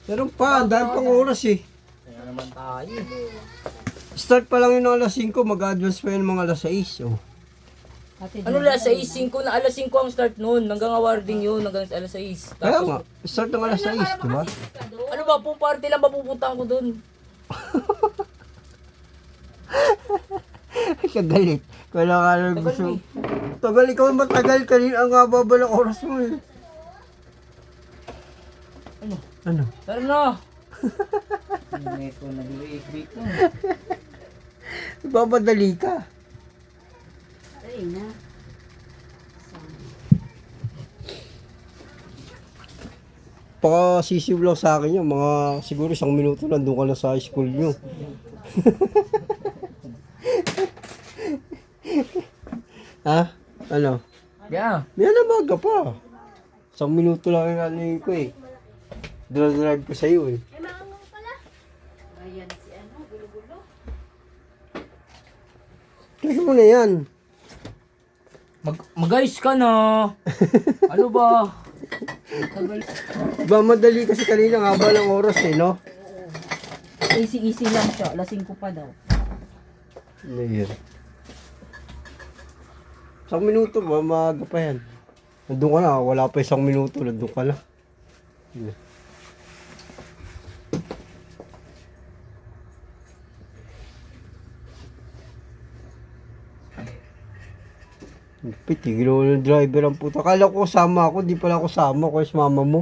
Meron pa, dahil pang oras eh. Kaya naman tayo. Start pa lang yun ng alas 5, mag-advance pa yun mga alas 6. Oh. Ano alas 6? 5 na alas 5 ang start noon. Hanggang awarding yun. Hanggang alas 6. Kaya nga, start ng alas 6, di ba? Ano ba? Pong party lang ba pupuntahan ko doon? Kagalit. Kaya nga lang Tagal gusto. mo Tagal, ikaw matagal kanina ang haba ng oras mo eh. Ano? Ano? Tara na! Hindi ko nag-wait na. Bamadali ka. Ay na. Baka sisiw lang sa akin yun. Mga siguro 1 minuto lang doon ka na sa school nyo. Ha? Ano? Yeah. May namaga pa. 1 minuto lang yung ano ko eh. Drive ko sa'yo eh. Ayan si ano, gulo-gulo. Kasi mo na yan. Mag-ayos ka na. Ano ba? Tagal. Diba madali kasi kanina nga ba ng oras eh, no? Easy lang siya. Lasing ko pa daw. Ano yun? 1 minuto ba? Maaga pa yan. Nandun ka na. Wala pa 1 minuto. Nandun ka na. Yun. Pitigil ako ng driver ang puta. Kala ko kasama ako. Di pala ako kasama. Kaya mama mo.